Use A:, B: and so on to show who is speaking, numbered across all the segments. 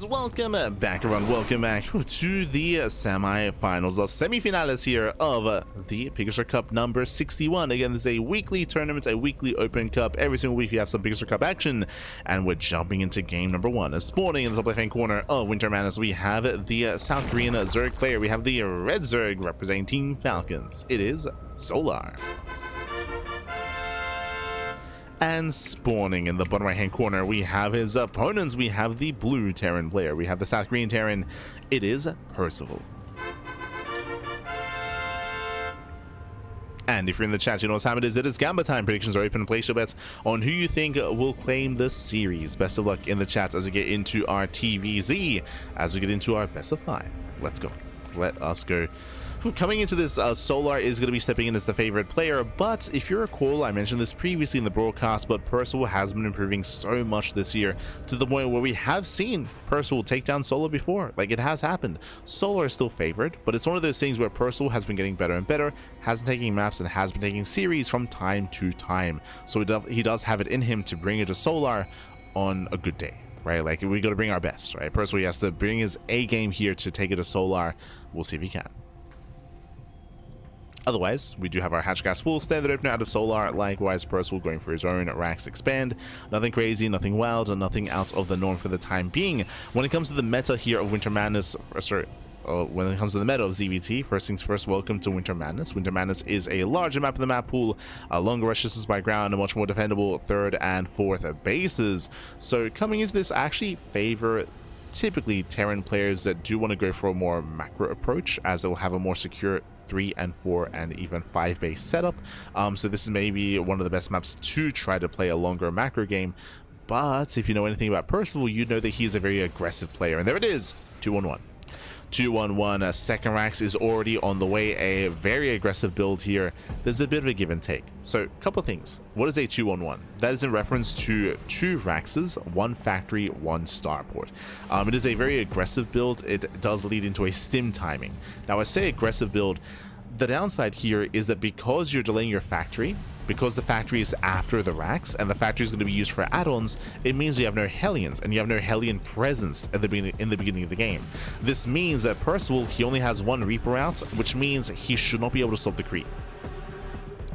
A: fans, welcome back to the semi-finals, the semi-finales here of the PiGosaur Cup number 61. Again, this is a weekly tournament, a weekly open cup. Every single week we have some PiGosaur Cup action, and we're jumping into game number one. Spawning in the top left-hand corner of Winter Madness, we have the South Korean Zerg player. We have the Red Zerg representing Team Falcons. It is Solar. And spawning in the bottom right hand corner, we have his opponents. We have the blue Terran player. We have the South Korean Terran. It is Percival. And if you're in the chat, you know what time it is. It is Gamba time. Predictions are open. Place your bets on who you think will claim the series. Best of luck in the chat as we get into our TVZ, as we get into our best of 5. Let's go. Let us go. Coming into this, Solar is going to be stepping in as the favorite player, but if you recall, I mentioned this previously in the broadcast, but Percival has been improving so much this year to the point where we have seen Percival take down Solar before. Like, it has happened. Solar is still favored, but it's one of those things where Percival has been getting better and better, has been taking maps and has been taking series from time to time. So he does have it in him to bring it to Solar on a good day. Right, like, we got to bring our best, right? Percival has to bring his A game here to take it to Solar. We'll see if he can. Otherwise, we do have our hatch gas full standard opener out of Solar. Likewise, Percival going for his own racks expand. Nothing crazy, nothing wild, and nothing out of the norm for the time being. When it comes to the meta here of Winter Madness, when it comes to the meta of ZvT, first things first, welcome to Winter Madness. Winter Madness is a larger map of the map pool, longer rushes by ground, and much more defendable third and fourth bases. So coming into this, I actually favor typically Terran players that do want to go for a more macro approach, as it will have a more secure 3 and 4 and even 5 base setup. So this is maybe one of the best maps to try to play a longer macro game. But if you know anything about Percival, you know that he's a very aggressive player, and there it is, 2-1-1. 2-1-1, second racks is already on the way. A very aggressive build here. There's a bit of a give and take. So, a couple of things. What is a 2-1-1? That is in reference to 2 Raxes, 1 factory, 1 starport. It is a very aggressive build. It does lead into a stim timing. Now, I say aggressive build. The downside here is that because you're delaying your factory, because the factory is after the racks and the factory is going to be used for add-ons, it means you have no Hellions and you have no Hellion presence in the beginning of the game. This means that Percival, he only has 1 Reaper out, which means he should not be able to stop the creep.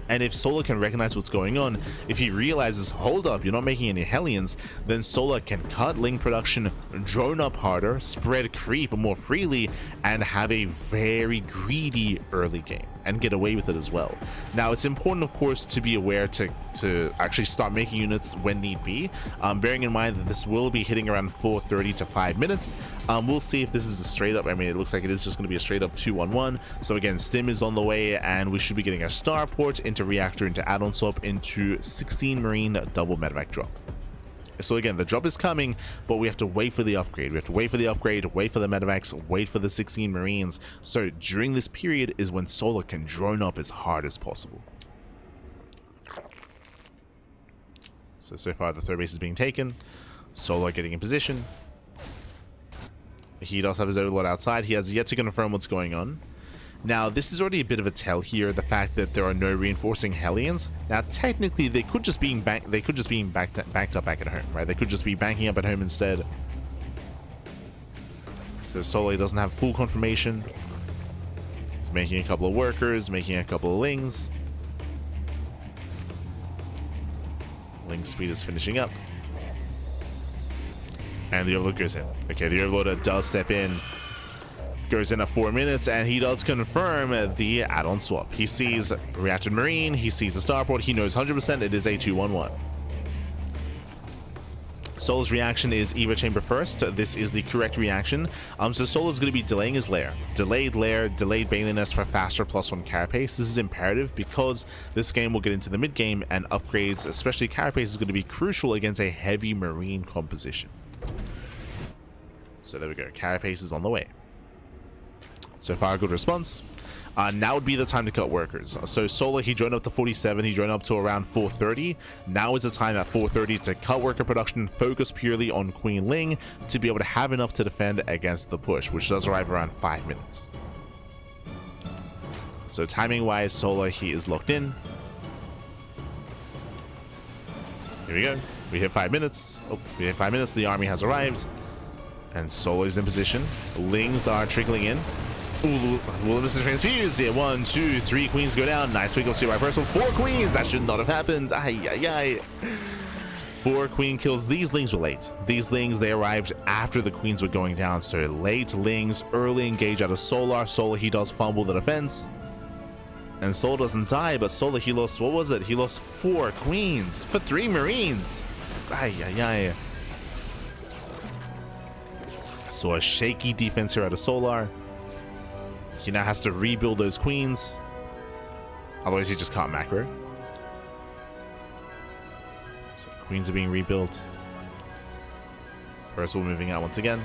A: And if Solar can recognize what's going on, if he realizes, hold up, you're not making any Hellions, then Solar can cut Ling production, drone up harder, spread creep more freely, and have a very greedy early game, and get away with it as well. Now, it's important, of course, to be aware to actually start making units when need be, bearing in mind that this will be hitting around 4:30 to 5 minutes. We'll see if this is a straight up, I mean, it looks like it is just going to be a straight up 2-1-1. So again, stim is on the way, and we should be getting a starport into reactor, into add-on swap, into 16 marine double medevac drop. So again, the drop is coming, but we have to wait for the upgrade. We have to wait for the upgrade, wait for the medevacs, wait for the 16 marines. So during this period is when Solar can drone up as hard as possible. So far the third base is being taken. Solar getting in position. He does have his overlord outside. He has yet to confirm what's going on. Now, this is already a bit of a tell here, the fact that there are no reinforcing Hellions. Now, technically, they could just be backed up back at home, right? They could just be banking up at home instead. So Solar doesn't have full confirmation. He's making a couple of workers, making a couple of Lings. Ling speed is finishing up. And the Overlord goes in. Okay, the Overlord does step in. Goes in at 4 minutes, and he does confirm the add-on swap. He sees Reactor Marine, he sees the starport, he knows 100% it is a 2-1-1. Solar's reaction is Eva Chamber first. This is the correct reaction. So Solar's going to be delaying his lair. Delayed Bailey Nest for faster +1 carapace. This is imperative because this game will get into the mid game, and upgrades, especially carapace, is going to be crucial against a heavy marine composition. So there we go. Carapace is on the way. So far, a good response. Now would be the time to cut workers. So Solar, he joined up to 47, he joined up to around 4:30. Now is the time at 4:30 to cut worker production, focus purely on Queen Ling to be able to have enough to defend against the push, which does arrive around 5 minutes. So timing wise, Solar, he is locked in. Here we go. We hit 5 minutes. Oh, we hit 5 minutes. The army has arrived. And Solo's in position. Lings are trickling in. Ooh, Williams is transfused. Yeah, 1, 2, 3 queens go down. Nice pick off by Percival. 4 queens. That should not have happened. Ay, ay, ay. 4 queen kills. These Lings were late. These Lings, they arrived after the queens were going down. So late Lings, early engage out of Solar. Solar, he does fumble the defense. And Solar doesn't die, but Solar, he lost, what was it? He lost 4 queens for 3 Marines. Ay, ay, ay. So a shaky defense here out of Solar. He now has to rebuild those queens. Otherwise, he just can't macro. So queens are being rebuilt. Percival moving out once again.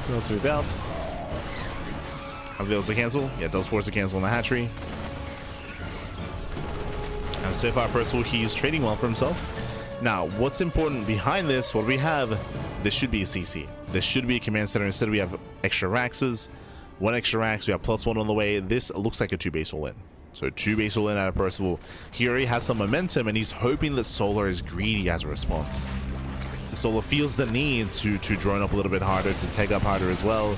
A: So let's move out. Avails to cancel. Yeah, it does force a cancel on the hatchery. And so far, Percival, he's trading well for himself. Now, what's important behind this? What do we have? This should be a CC. This should be a command center. Instead, we have extra Raxes. 1 extra Rax. We have +1 on the way. This looks like a 2 base all-in. So 2 base all-in out of Percival. He already has some momentum, and he's hoping that Solar is greedy as a response. Solar feels the need to drone up a little bit harder, to take up harder as well.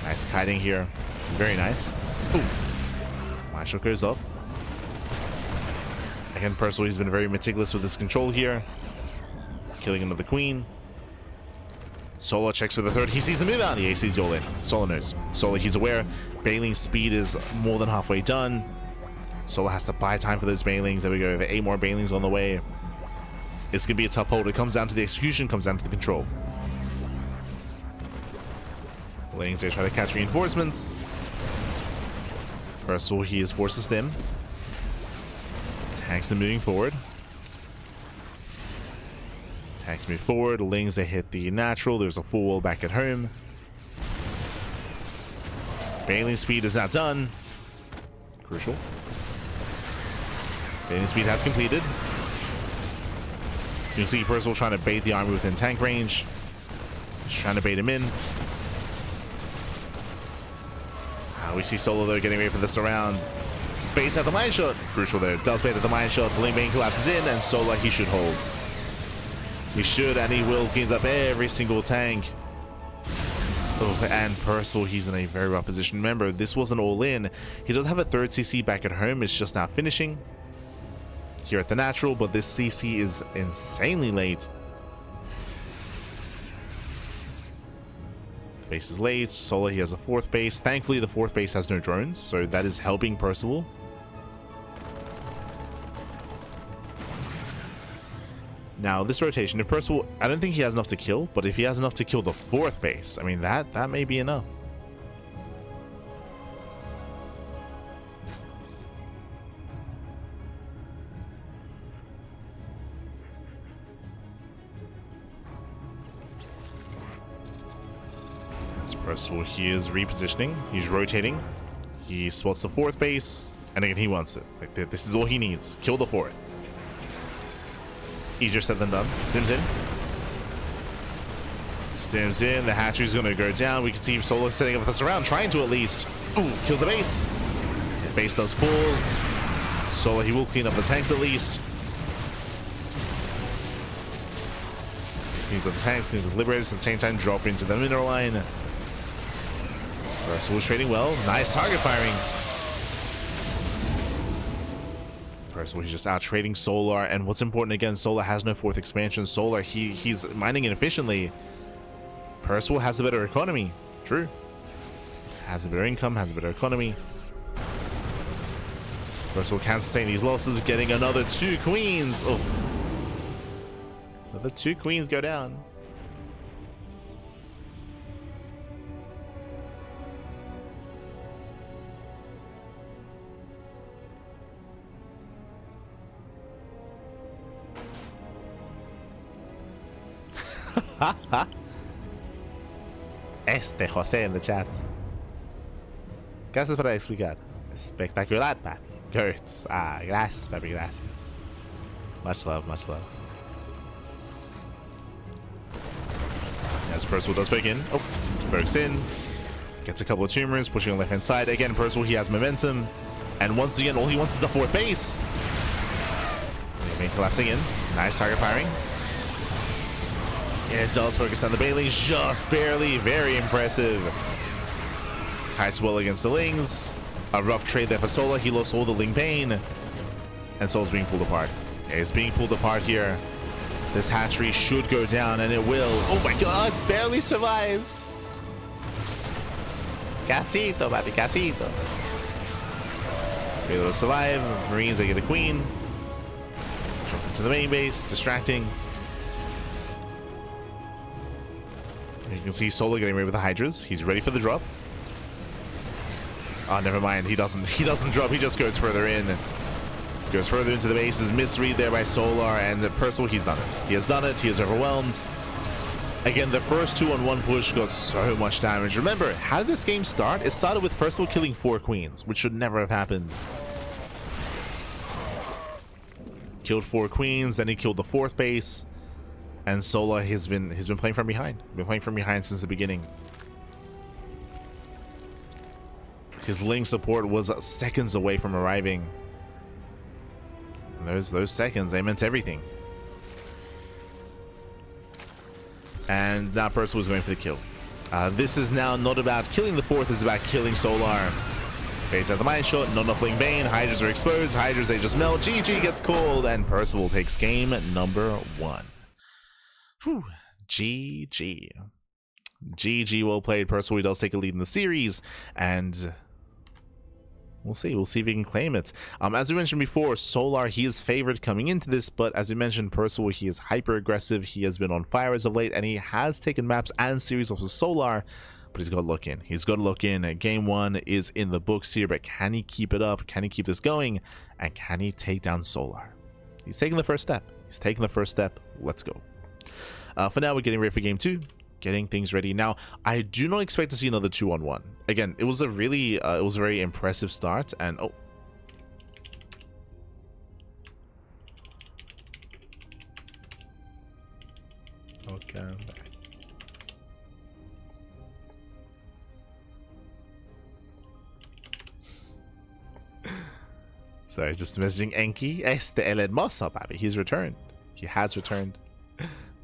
A: Nice kiting here. Very nice. Ooh. Marshall goes off. Again, Percival, he's been very meticulous with his control here. Killing another queen. Solar checks for the 3rd. He sees the move out. He sees the all-in. Solar knows. Solar, he's aware. Bailing's speed is more than halfway done. Solar has to buy time for those Bailings. There we go. We have 8 more Bailings on the way. It's going to be a tough hold. It comes down to the execution, comes down to the control. Lings, they try to catch reinforcements. Percival, he is forced to stem. Tanks are moving forward. Tanks move forward. Lings, they hit the natural. There's a full wall back at home. Bailing speed is not done. Crucial. Bailing speed has completed. You can see Percival trying to bait the army within tank range. Just trying to bait him in. We see Solo, though, getting ready for the surround. Baits at the mine shot. Crucial there. Does bait at the mine shot. Ling Bane collapses in, and Solo, he should hold. He should, and he will. Cleans up every single tank. Oh, and Percival, he's in a very rough position. Remember, this wasn't all in. He does have a 3rd CC back at home. It's just now finishing here at the natural, but this CC is insanely late. Base is late. Solar, he has a 4th base. Thankfully, the 4th base has no drones, so that is helping Percival. Now, this rotation, if Percival, I don't think he has enough to kill, but if he has enough to kill the 4th base, I mean, that may be enough. Percival, he is repositioning. He's rotating. He spots the 4th base, and again, he wants it. Like, this is all he needs. Kill the 4th. Easier said than done. Stims in. Stims in. The hatchery's going to go down. We can see Solo setting up with us around, trying to at least. Ooh, kills the base. The base does fall. Solo, he will clean up the tanks at least. Cleans up the tanks, cleans up the liberators, at the same time drop into the mineral line. Percival was trading well. Nice target firing. Percival, he's just out trading Solar, and what's important again, Solar has no 4th expansion. Solar, he's mining inefficiently. Percival has a better economy. True. Has a better income, has a better economy. Percival can sustain these losses, getting another 2 queens. Oof. Another 2 queens go down. José in the chat. Gracias por explicar. Espectacular, papi. Good. Gracias, papi. Gracias. Much love, much love. As Percival does break in. Oh, breaks in. Gets a couple of tumors, pushing on the left-hand side. Again, Percival, he has momentum. And once again, all he wants is the 4th base. Main collapsing in. Nice target firing. It does focus on the Banelings, just barely. Very impressive. High swell against the Lings. A rough trade there for Solar. He lost all the Ling Bane. And Solar's being pulled apart. Yeah, it's being pulled apart here. This hatchery should go down, and it will. Oh my god, barely survives. Casito, baby, casito. Able to survive. Marines, they get a queen. Jump into the main base, distracting. You can see Solar getting ready with the Hydras. He's ready for the drop. Oh, never mind. He doesn't drop. He just goes further in. Goes further into the base. Is misread there by Solar, and Percival, he's done it. He has done it. He is overwhelmed. Again, the first 2-on-1 push got so much damage. Remember, how did this game start? It started with Percival killing 4 queens, which should never have happened. Killed 4 queens, then he killed the 4th base. And Solar has been playing from behind. Been playing from behind since the beginning. His Ling support was seconds away from arriving. And those seconds, they meant everything. And now Percival was going for the kill. This is now not about killing the 4th, it's about killing Solar. Base at the mine shot, not enough Ling Bane. Hydras are exposed. Hydras, they just melt. GG gets called, and Percival takes game number 1. Whew. GG. GG, well played. Percival, he does take a lead in the series, and we'll see if he can claim it. As we mentioned before, Solar, he is favored coming into this, but as we mentioned, Percival, he is hyper aggressive. He has been on fire as of late, and he has taken maps and series off of Solar, but he's got to look in. He's got to look in. Game 1 is in the books here, but can he keep it up? Can he keep this going? And can he take down Solar? He's taking the first step. He's taking the first step. Let's go. For now, we're getting ready for game 2. Getting things ready. Now, I do not expect to see another 2-on-1. Again, it was a very impressive start, and oh. Okay. Sorry, just messaging Enki. Este el hermoso, baby. He's returned. He has returned.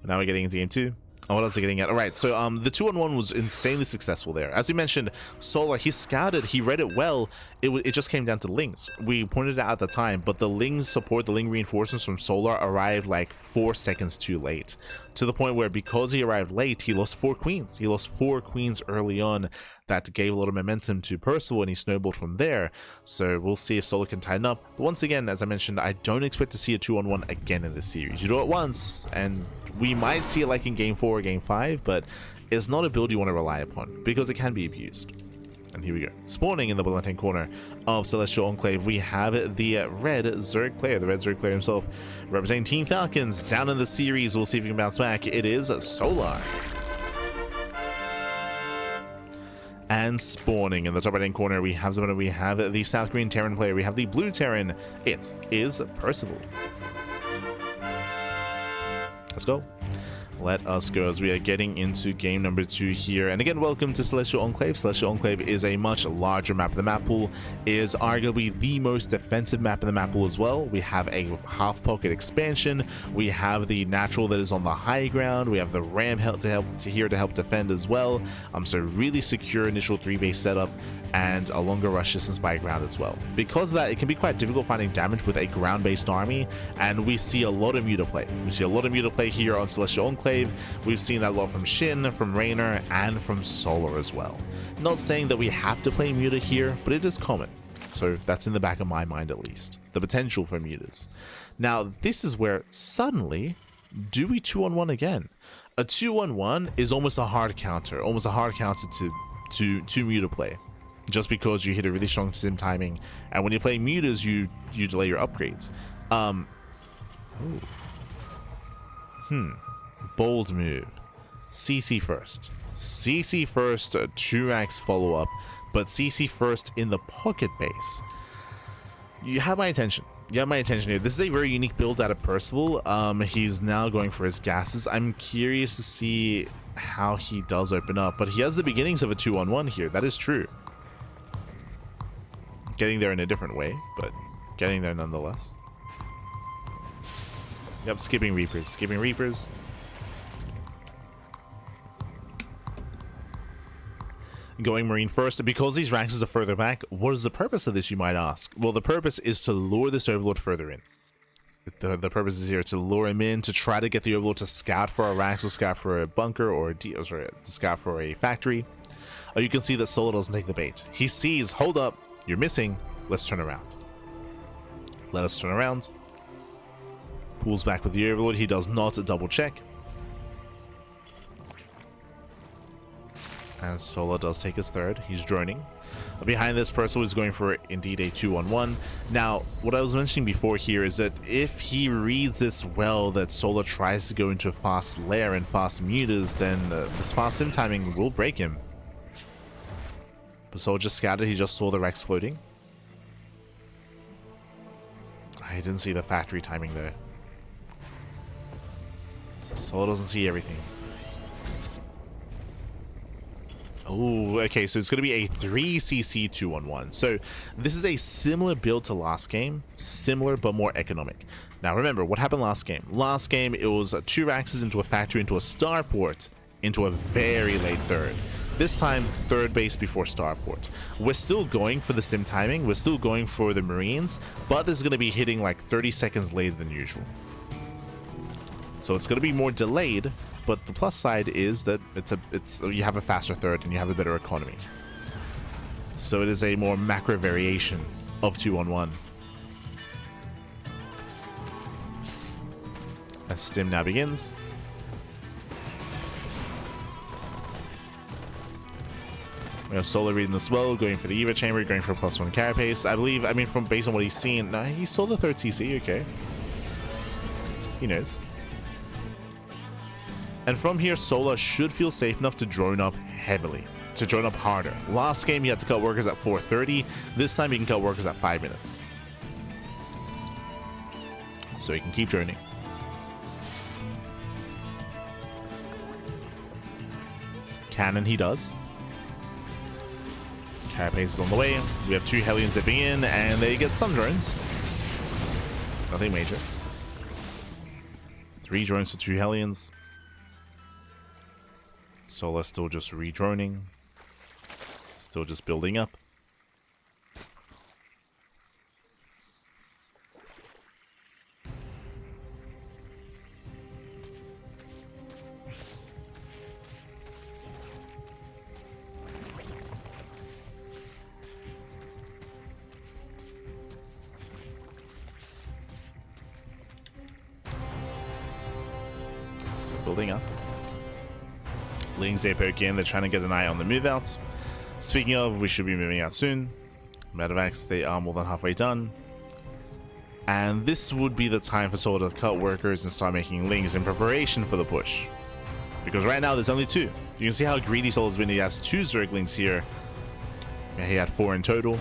A: Now we're getting into game 2. Oh, what else are we getting at? All right, so the 2-on-1 was insanely successful there. As we mentioned, Solar, he scouted, he read it well. It just came down to Lings. We pointed it out at the time, but the Lings support, the Ling reinforcements from Solar arrived like 4 seconds too late. To the point where because he arrived late, he lost 4 queens. He lost 4 queens early on. That gave a lot of momentum to Percival, and he snowballed from there. So we'll see if Solar can tighten up. But once again, as I mentioned, I don't expect to see a 2-on-1 again in this series. You do it once, and we might see it like in game 4 or game 5, but it's not a build you want to rely upon because it can be abused. And here we go. Spawning in the left-hand corner of Celestial Enclave, we have the red Zerg player, the red Zerg player himself, representing Team Falcons. Down in the series, we'll see if we can bounce back. It is Solar. And spawning in the top right-hand corner, we have the South Green Terran player, we have the blue Terran. It is Percival. Let's go. Let us go as we are getting into game number 2 here. And again, welcome to Celestial Enclave. Celestial Enclave is a much larger map of the map pool. It is arguably the most defensive map in the map pool as well. We have a half pocket expansion. We have the natural that is on the high ground. We have the ram here to help defend as well. So really secure initial 3-base setup and a longer rush distance by ground as well. Because of that, it can be quite difficult finding damage with a ground-based army, and we see a lot of Muta play. We see a lot of Muta play here on Celestial Enclave. We've seen that a lot from Shin, from Raynor, and from Solar as well. Not saying that we have to play Muta here, but it is common. So that's in the back of my mind at least. The potential for Mutas. Now, this is where suddenly, do we 2-on-1 again? A 2-on-1 is almost a hard counter to Muta play. Just because you hit a really strong sim timing, and when you play mutas, you delay your upgrades. Bold move. CC first. CC first, 2x follow up, but CC first in the pocket base. You have my attention. Yeah, my attention here. This is a very unique build out of Percival. He's now going for his gases. I'm curious to see how he does open up, but he has the beginnings of a 2-on-1 here. That is true. Getting there in a different way, but getting there nonetheless. Yep, skipping Reapers. Skipping Reapers. Going Marine first. Because these ranks are further back, what is the purpose of this, you might ask? Well, the purpose is to lure this Overlord further in. The purpose is here to lure him in, to try to get the Overlord to scout for a rank, or scout for a bunker, or to scout for a factory. You can see that Solar doesn't take the bait. He sees, hold up, you're missing, let's turn around. Let us turn around. Pulls back with the Overlord. He does not double check. And Solar does take his third. He's droning. Behind this, Percival is going for indeed a 2-on-1. Now, what I was mentioning before here is that if he reads this well, that Solar tries to go into a fast lair and fast mutas, then this fast sim timing will break him. But Solar just scouted. He just saw the Rex floating. I didn't see the factory timing there. Solar doesn't see everything. Oh, okay, so it's going to be a 3cc 2-on-1. So this is a similar build to last game, similar but more economic. Now remember, what happened last game? Last game, it was 2 Raxes into a factory, into a starport, into a very late third. This time, third base before starport. We're still going for the sim timing, we're still going for the Marines, but this is going to be hitting like 30 seconds later than usual. So it's going to be more delayed, but the plus side is that you have a faster third and you have a better economy. So it is a more macro variation of 2-on-1. As stim now begins. We have Solar reading this well, going for the Eva chamber, going for a +1 carapace. I believe, I mean, from based on what he's seen, no, he saw the third CC, okay. He knows. And from here, Solar should feel safe enough to drone up heavily, to drone up harder. Last game, he had to cut workers at 4:30. This time, he can cut workers at 5 minutes. So he can keep droning. Cannon he does. Carapace is on the way. We have 2 Hellions dipping in, and they get some drones. Nothing major. 3 drones for 2 Hellions. Solar still just re-droning. Still just building up. Still building up. Lings they poke in, they're trying to get an eye on the move out. Speaking of, we should be moving out soon. Medevacs, they are more than halfway done. And this would be the time for Solar to cut workers and start making Lings in preparation for the push. Because right now there's only 2. You can see how greedy Solar's been. He has 2 Zerglings here. Yeah, he had 4 in total.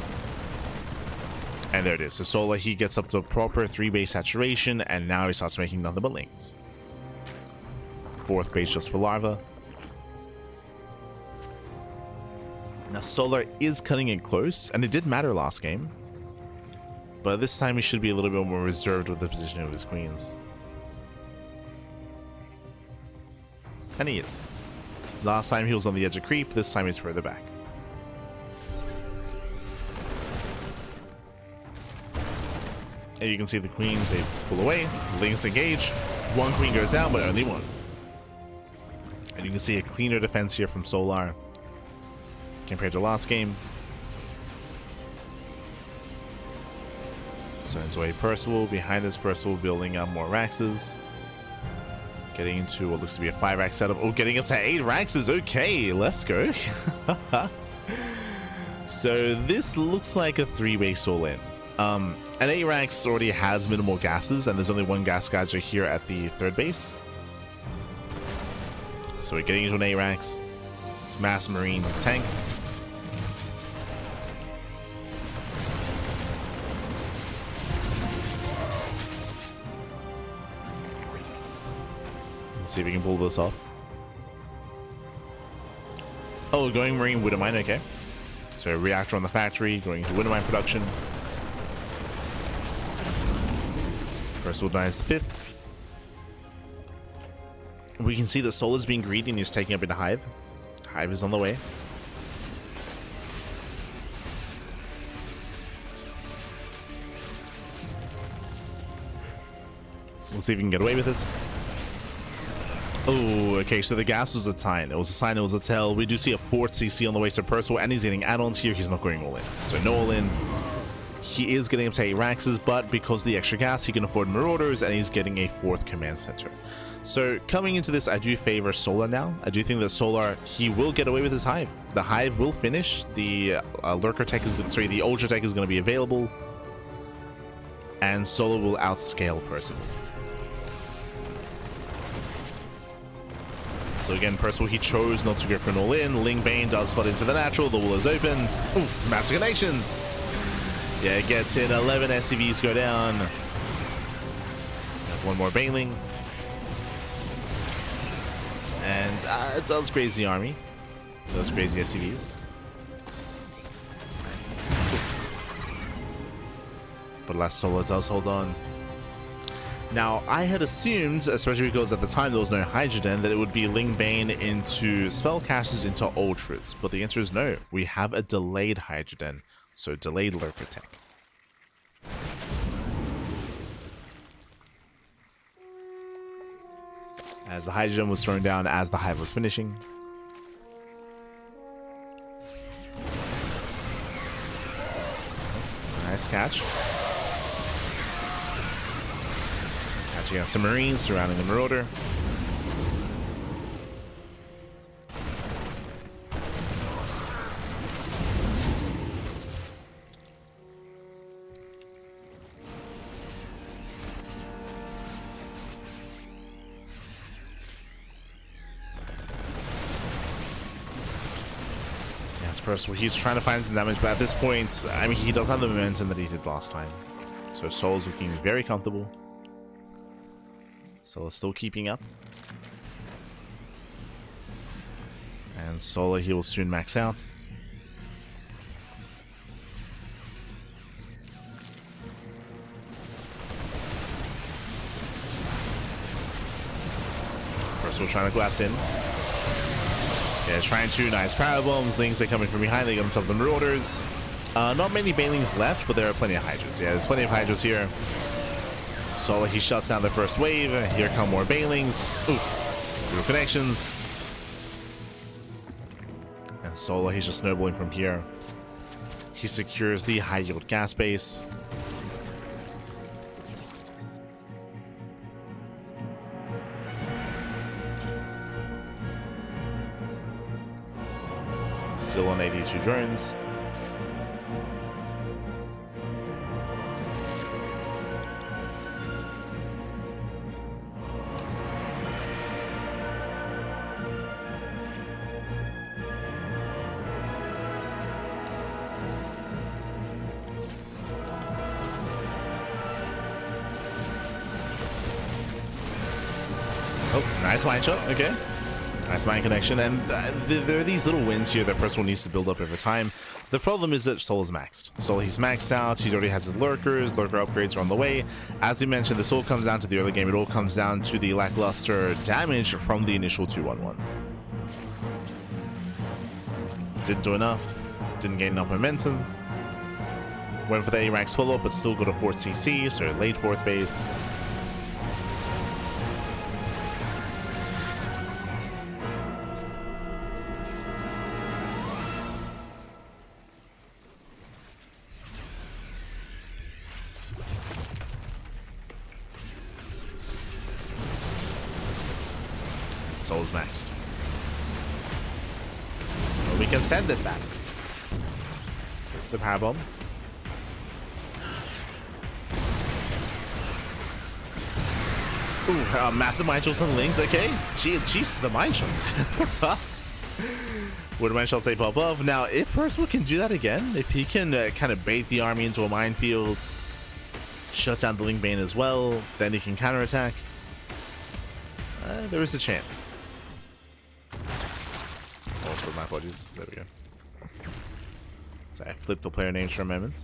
A: And there it is. So Solar, he gets up to proper 3 base saturation, and now he starts making nothing but Lings. 4th base just for larva. Now Solar is cutting it close, and it did matter last game. But this time he should be a little bit more reserved with the positioning of his queens. And he is. Last time he was on the edge of creep, this time he's further back. And you can see the queens, they pull away, Lings engage, 1 queen goes down, but only 1. And you can see a cleaner defense here from Solar compared to last game. So into a Percival. Behind this Percival, building up more Raxes. Getting into what looks to be a 5 rack setup. Oh, getting up to 8 Raxes. Okay, let's go. So this looks like a 3-base all-in. An 8 racks already has minimal gases, and there's only 1 gas geyser here at the 3rd base. So we're getting into an 8 racks. It's mass marine tank. Let's see if we can pull this off. Oh, going Marine Widow Mine, okay. So reactor on the factory, going to Widow Mine production. Percival dies the 5th. We can see that Solar's being greedy and he's taking up into Hive. Hive is on the way. We'll see if we can get away with it. Oh, okay, so the gas was a sign. It was a sign, it was a tell. We do see a 4th CC on the way to Percival, and he's getting add-ons here. He's not going all in. So no all in. He is getting up to 8 Raxes, but because of the extra gas, he can afford Marauders, and he's getting a 4th command center. So coming into this, I do favor Solar now. I do think that Solar, he will get away with his Hive. The Hive will finish. The Lurker tech is going to, sorry, the Ultra tech is going to be available, and Solar will outscale Percival. So again, Percival, he chose not to go for an all-in. Ling Bane does flood into the natural. The wall is open. Oof, massive connections. Yeah, it gets in. 11 SCVs go down. Have one more Baneling. And it does graze the army. It does graze the SCVs. Oof. But last Solar does hold on. Now, I had assumed, especially because at the time there was no Hydrogen, that it would be Ling Bane into Spellcasters into Ultras, but the answer is no. We have a delayed Hydrogen, so delayed Lurker Tech. As the Hydrogen was thrown down as the Hive was finishing. Nice catch. Catching out some Marines surrounding the Marauder. Yes, Percival, he's trying to find some damage, but at this point, I mean, he doesn't have the momentum that he did last time. So Soul's looking very comfortable. Solar still keeping up. And Solar, he will soon max out. Percival trying to collapse in. Yeah, trying to nice power bombs. Lings, they're coming from behind. They got themselves the Marauders. Not many Banelings left, but there are plenty of Hydras. Yeah, there's plenty of Hydras here. Solar, he shuts down the first wave. Here come more Banelings. Oof. Real connections. And Solar, he's just snowballing from here. He secures the high yield gas base. Still on 82 drones. Oh, nice mine shot. Okay. Nice mine connection. And there are these little wins here that Percival needs to build up over time. The problem is that Soul is maxed. So he's maxed out. He already has his lurkers. Lurker upgrades are on the way. As we mentioned, this all comes down to the early game. It all comes down to the lackluster damage from the initial 2-1-1. Didn't do enough. Didn't gain enough momentum. Went for the A-Rax follow-up, but still got a 4th CC, so late 4th base. Soul's maxed. So we can send it back. Here's the power bomb. Ooh, massive mine shots and Lings. Okay, jeez, the mine shots. Would mine shots say pop off? Now, if Percival can do that again, if he can kind of bait the army into a minefield, shut down the Ling Bane as well, then he can counterattack. There is a chance. Also, my apologies. There we go. So I flipped the player names for a moment.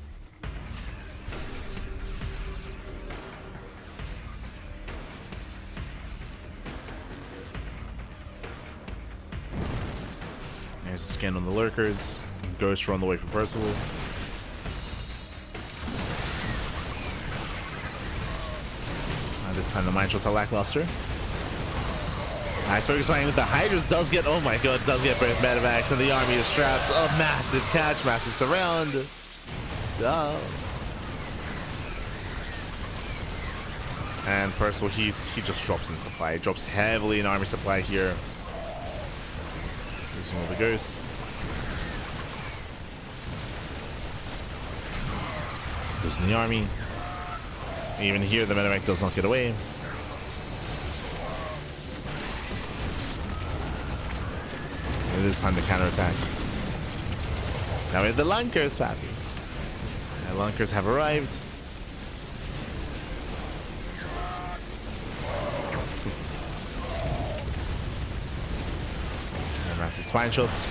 A: There's a scan on the lurkers. Ghost run the way for Percival. This time the mine shots are lackluster. Nice focus fighting with the Hydras does get, oh my god, does get both medevacs, and the army is trapped. A massive catch, massive surround. And Percival, he just drops in supply. He drops heavily in army supply here. Losing all the ghosts. Losing the army. Even here, the medevac does not get away. It is time to counterattack. Now we have the Lunkers, Pappy. The Lunkers have arrived. And massive spine shots.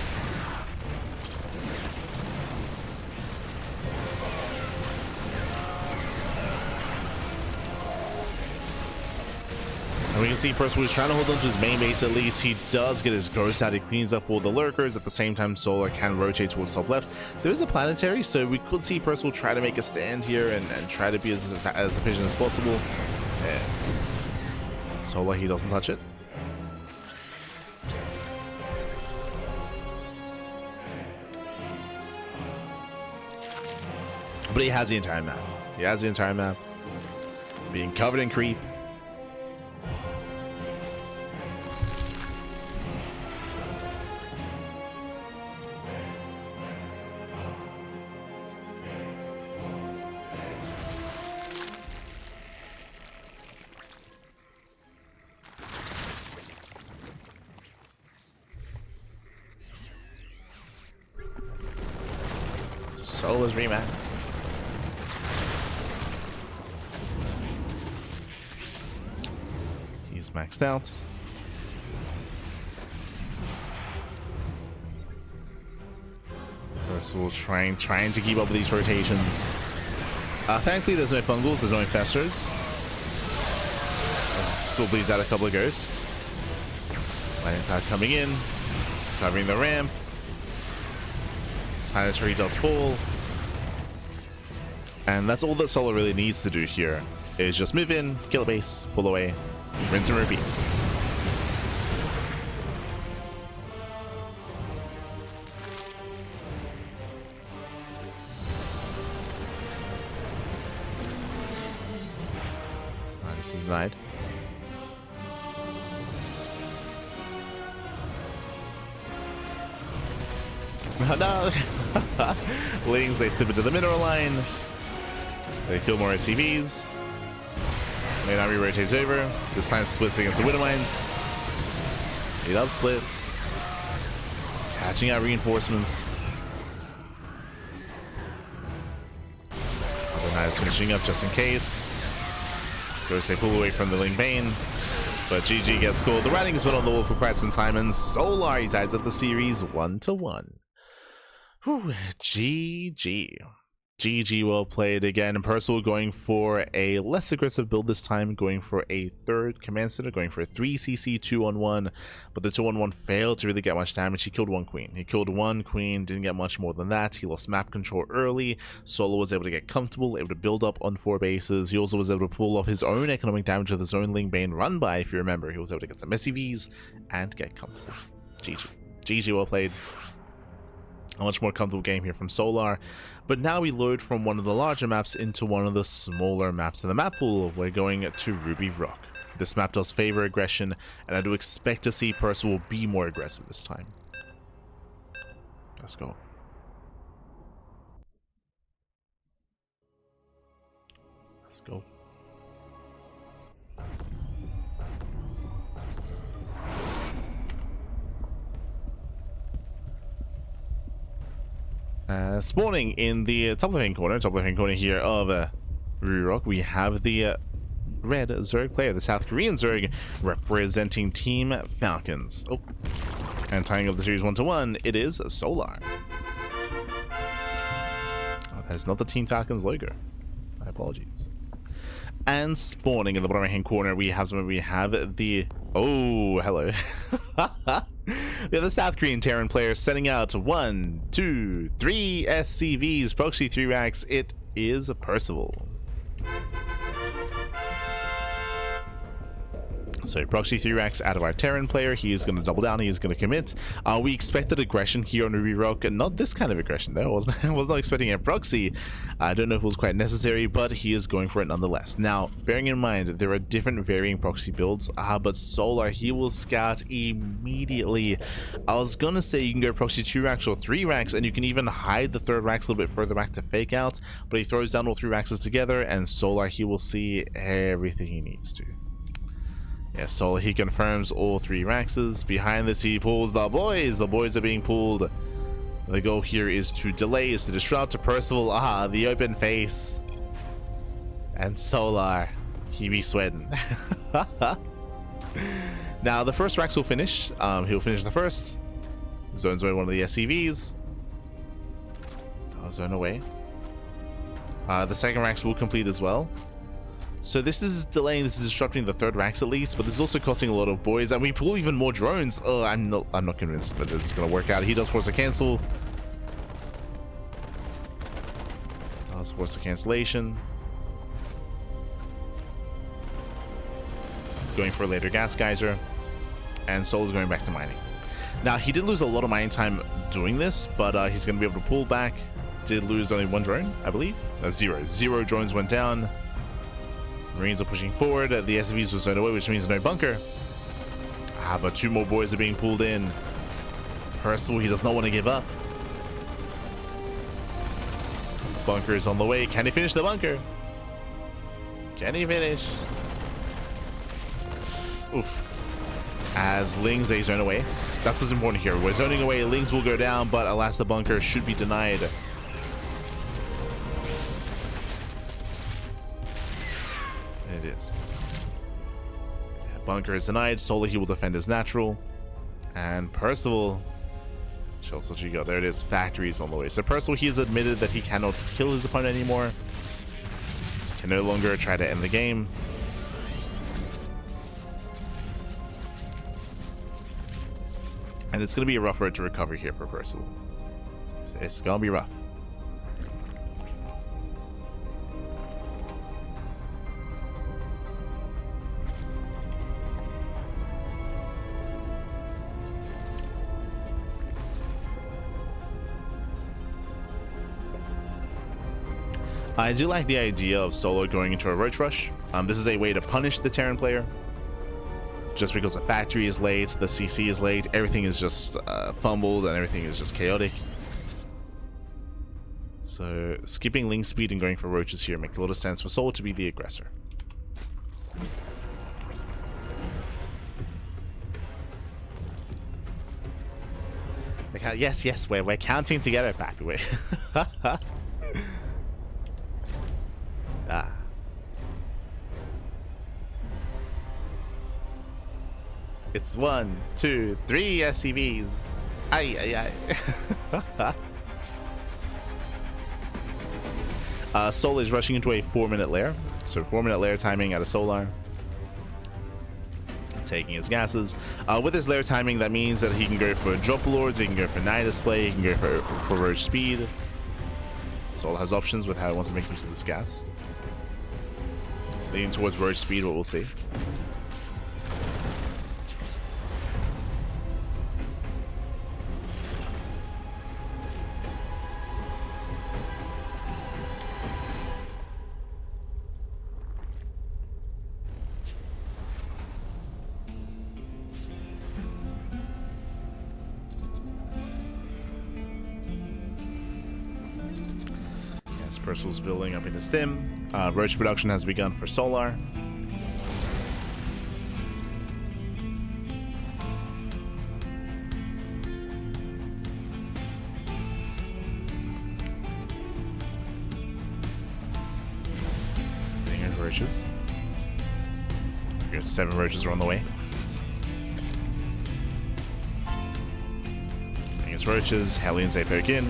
A: And we can see Percival is trying to hold on to his main base at least. He does get his ghost out. He cleans up all the lurkers. At the same time, Solar can rotate towards top left. There is a planetary, so we could see Percival try to make a stand here and try to be as efficient as possible. And Solar, he doesn't touch it. But he has the entire map. He has the entire map. Being covered in creep. Solar's remaxed. He's maxed out. Percival trying to keep up with these rotations. Thankfully, there's no fungals, there's no infestors. Still bleeds out a couple of ghosts. Lightning Cloud coming in, covering the ramp. Planetary does fall. And that's all that Solar really needs to do here, is just move in, kill a base, pull away, rinse and repeat. This is denied. No! Lings, they slip into the mineral line. They kill more SCVs. Main army rotates over. This time splits against the Widowmines. He does split. Catching out reinforcements. Other Knight is finishing up just in case. Goes they pull away from the Ling Bane. But GG gets called. The writing has been on the wall for quite some time, and Solar ties up the series 1-1. Whew, GG. GG, well played again. Percival going for a less aggressive build this time, going for a third command center, going for a 3cc 2-on-1, but the 2-on-1 failed to really get much damage. He killed one queen. He killed one queen, didn't get much more than that. He lost map control early. Solo was able to get comfortable, able to build up on 4 bases. He also was able to pull off his own economic damage with his own Ling Bane run by, if you remember. He was able to get some SCVs and get comfortable. GG. GG, well played. A much more comfortable game here from Solar, but now we load from one of the larger maps into one of the smaller maps in the map pool. We're going to Ruby Rock. This map does favor aggression, and I do expect to see Percival be more aggressive this time. Let's go. Let's go. Spawning in the top left-hand corner here of Ruby Rock, we have the red Zerg player, the South Korean Zerg, representing Team Falcons. Oh, and tying up the series 1-1, it is Solar. Oh, that's not the Team Falcons logo. My apologies. And spawning in the bottom right hand corner, we have the oh, hello. We have the South Korean Terran player setting out 1, 2, 3 SCVs, proxy 3 racks. It is Percival. So proxy 3 racks out of our Terran player. He is going to double down. He is going to commit. We expected aggression here on Ruby Rock, and not this kind of aggression though. I was not expecting a proxy. I don't know if it was quite necessary, but he is going for it nonetheless. Now, bearing in mind there are different varying proxy builds, but Solar, he will scout immediately. I was gonna say you can go proxy 2 racks or 3 racks, and you can even hide the 3rd racks a little bit further back to fake out, but he throws down all 3 racks together, and Solar, he will see everything he needs to. Yeah, so he confirms all 3 Raxes. Behind this, he pulls the boys. The boys are being pulled. The goal here is to delay, is to disrupt to Percival. The open face. And Solar, he be sweating. Now, the first Rax will finish. He'll finish the first. Zone's away one of the SCVs. Zone away. The second Rax will complete as well. So this is delaying, this is disrupting the 3rd racks at least, but this is also costing a lot of boys, and we pull even more drones. Oh, I'm not convinced that this is gonna work out. He does force a cancel. Does force a cancellation. Going for a later gas geyser, and Soul's going back to mining. Now he did lose a lot of mining time doing this, but he's gonna be able to pull back. Did lose only 1 drone, I believe. Zero drones went down. Marines are pushing forward. The SCVs were zoned away, which means no bunker. But 2 more boys are being pulled in. Percival, he does not want to give up. Bunker is on the way. Can he finish the bunker? Can he finish? Oof. As Lings, they zone away. That's what's important here. We're zoning away. Lings will go down, but alas, the bunker should be denied. It is. Yeah, bunker is denied. Solar, he will defend his natural. And Percival. What you got? There it is. Factories on the way. So Percival, he has admitted that he cannot kill his opponent anymore. He can no longer try to end the game. And it's going to be a rough road to recover here for Percival. It's going to be rough. I do like the idea of Solo going into a Roach Rush. This is a way to punish the Terran player. Just because the factory is late, the CC is late, everything is just fumbled and everything is just chaotic. So skipping link speed and going for Roaches here makes a lot of sense for Solo to be the aggressor. Yes, we're counting together, Pappy. It's 1, 2, 3 SCVs. Ay. Solar is rushing into a 4-minute lair. So 4-minute lair timing out of Solar. Taking his gases. With his lair timing, that means that he can go for drop lords, he can go for night display, he can go for roach speed. Solar has options with how he wants to make use of this gas. Leaning towards roach speed, what we'll see. Percival's building up into stim. Roach production has begun for Solar. Getting into roaches. We got 7 roaches are on the way. Against roaches, Hellions they poke in.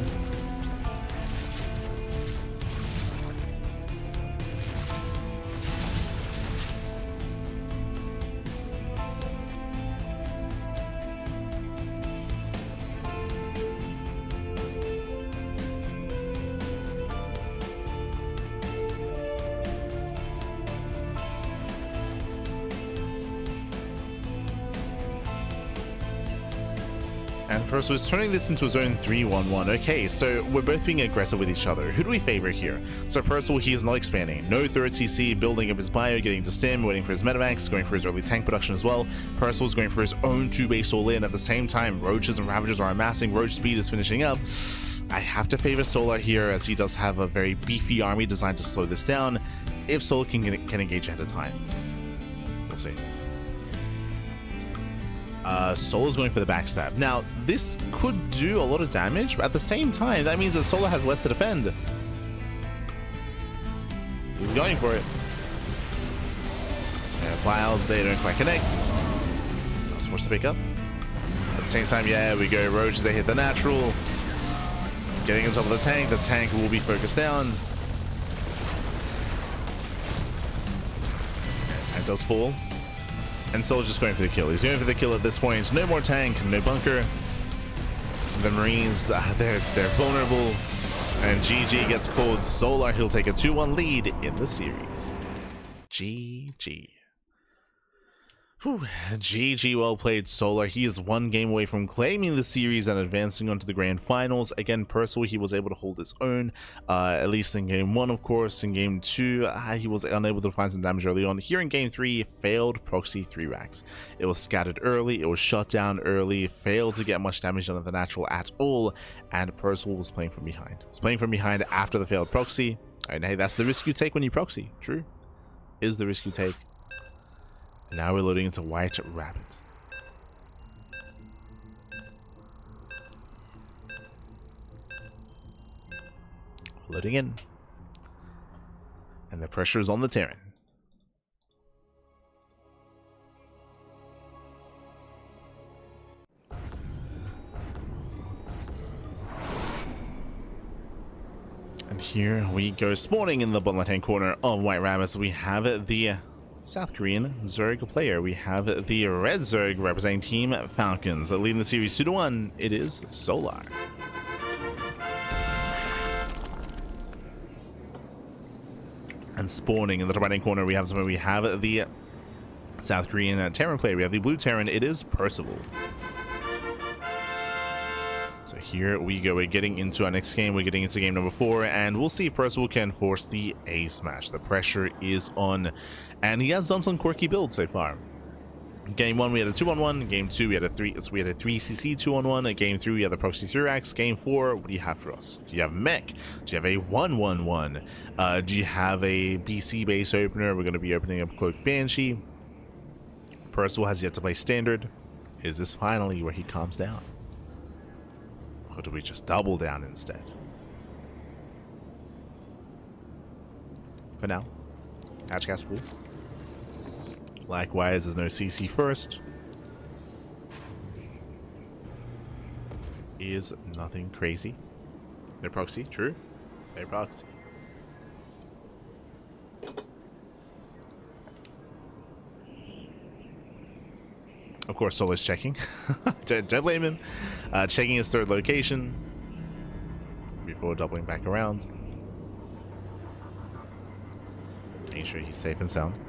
A: And Percival is turning this into his own 3-1-1. Okay, so we're both being aggressive with each other. Who do we favor here? So Percival, he is not expanding. No third CC, building up his bio, getting to stim, waiting for his metamax, going for his early tank production as well. Percival is going for his own 2 base all in. At the same time, roaches and ravagers are amassing. Roach speed is finishing up. I have to favor Solar here, as he does have a very beefy army designed to slow this down, if Solar can engage ahead of time. We'll see. Solar's going for the backstab. Now, this could do a lot of damage, but at the same time, that means that Solar has less to defend. He's going for it. Yeah, files, they don't quite connect. That's forced to pick up. At the same time, yeah, we go roaches, they hit the natural. Getting on top of the tank will be focused down. Yeah, tank does fall. And Solar's just going for the kill. He's going for the kill at this point. No more tank, no bunker. The Marines, they're vulnerable. And GG gets called. Solar, he'll take a 2-1 lead in the series. GG. Whew. GG, well played, Solar. He is 1 game away from claiming the series and advancing onto the grand finals. Again, Percival, he was able to hold his own, at least in game 1, of course. In game 2, he was unable to find some damage early on. Here in game 3, failed proxy 3 racks. It was scattered early, it was shut down early, failed to get much damage done at the natural at all, and Percival was playing from behind. He was playing from behind after the failed proxy. And hey, that's the risk you take when you proxy. True. Is the risk you take. Now we're loading into White Rabbit. Loading in. And the pressure is on the Terran. And here we go, spawning in the bottom left hand corner of White Rabbits. We have the South Korean Zerg player. We have the Red Zerg representing Team Falcons. Leading the series 2-1, it is Solar. And spawning in the top right hand corner, we have the South Korean Terran player. We have the blue Terran, it is Percival. So here we go, we're getting into our next game, we're getting into game number 4, and we'll see if Percival can force the A smash. The pressure is on, and he has done some quirky builds so far. Game 1 we had a 2-on-1, game 2 we had a 3cc 2-on-1, game 3 we had the proxy 3 racks, game 4 what do you have for us? Do you have mech? Do you have a 1-1-1? Do you have a BC base opener? We're going to be opening up Cloak Banshee. Percival has yet to play standard. Is this finally where he calms down? Or do we just double down instead? For now, Hatchcast Pool. Likewise, there's no CC first. Is nothing crazy. No proxy, true. No proxy. Of course, Solar's checking. don't blame him. Checking his third location before doubling back around. Making sure he's safe and sound.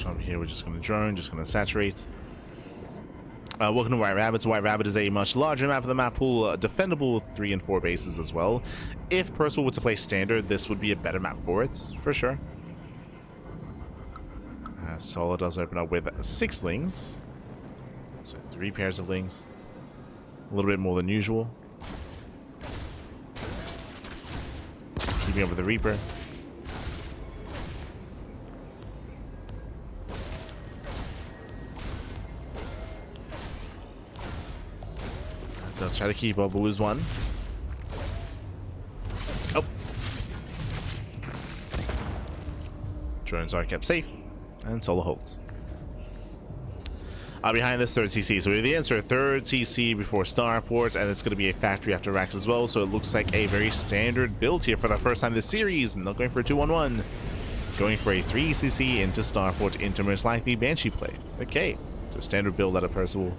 A: From here, we're just going to drone, just going to saturate. Welcome to White Rabbits. White Rabbit is a much larger map of the map pool, defendable 3 and 4 bases as well. If Percival were to play standard, this would be a better map for it, for sure. Solar does open up with 6 lings, so 3 pairs of lings, a little bit more than usual. keeping up with the Reaper. Does try to keep up, we'll lose one. Oh. Drones are kept safe, and solo holds. Behind this, third CC. So we have the answer, third CC before Starport, and it's going to be a factory after Rax as well. So it looks like a very standard build here for the first time this series. Not going for a 2-1-1. Going for a 3 CC into Starport into most likely Banshee play. Okay, so standard build out of Percival.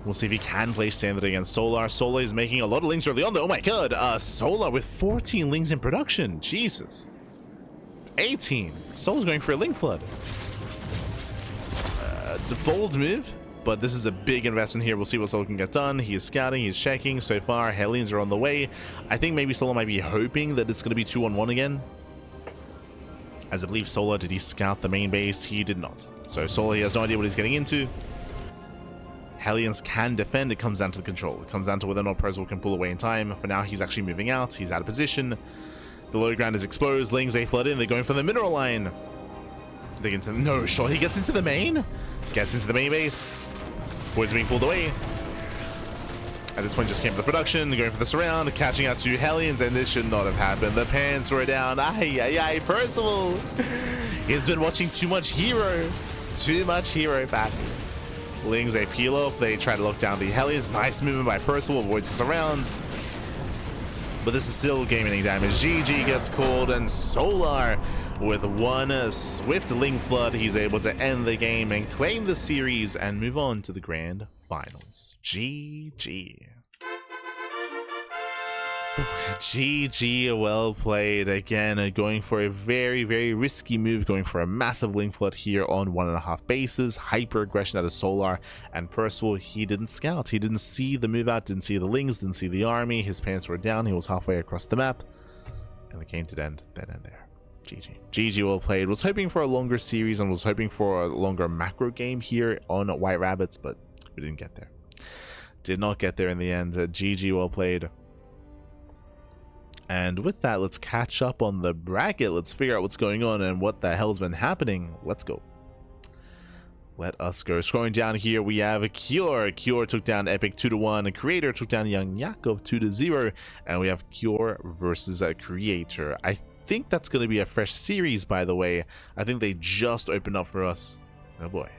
A: We'll see if he can play standard against Solar. Solar is making a lot of lings early on though. Oh my god, Solar with 14 lings in production. Jesus. 18. Solar's going for a ling flood. The bold move, but this is a big investment here. We'll see what Solo can get done. He is scouting, he's checking. So far, Hellions are on the way. I think maybe Solo might be hoping that it's going to be 2-on-1 again. As I believe Solo, did he scout the main base? He did not. So Solo, he has no idea what he's getting into. Hellions can defend. It comes down to the control. It comes down to whether or not Percival can pull away in time. For now, he's actually moving out. He's out of position. The low ground is exposed. Lings, they flood in. They're going for the mineral line. They get into no shot. He gets into the main. Gets into the main base. Boys are being pulled away. At this point, just came for the production. Going for the surround. Catching out 2 Hellions, and this should not have happened. The pants were down. Ay, ay, ay. Percival. He's been watching too much Hero. Too much Hero back. Lings, they peel off. They try to lock down the Hellions. Nice movement by Percival. Avoids the surrounds. But this is still game-ending damage. GG gets called, and Solar, with one swift ling flood, he's able to end the game and claim the series and move on to the grand finals. GG. GG, well played. Again, going for a very, very risky move, going for a massive ling flood here on 1.5 bases. Hyper aggression out of Solar, and Percival, he didn't scout. He didn't see the move out, didn't see the lings, didn't see the army. His pants were down. He was halfway across the map, and the game did end then and there. GG. GG, well played. Was hoping for a longer series and was hoping for a longer macro game here on White Rabbits, but we didn't get there. Did not get there in the end. GG, well played. And with that, let's catch up on the bracket. Let's figure out what's going on and what the hell's been happening. Let's go. Let us go. Scrolling down here, we have Cure. Cure took down Epic 2-1. Creator took down Young Yakov 2-0. And we have Cure versus Creator. I think that's going to be a fresh series, by the way. I think they just opened up for us. Oh boy.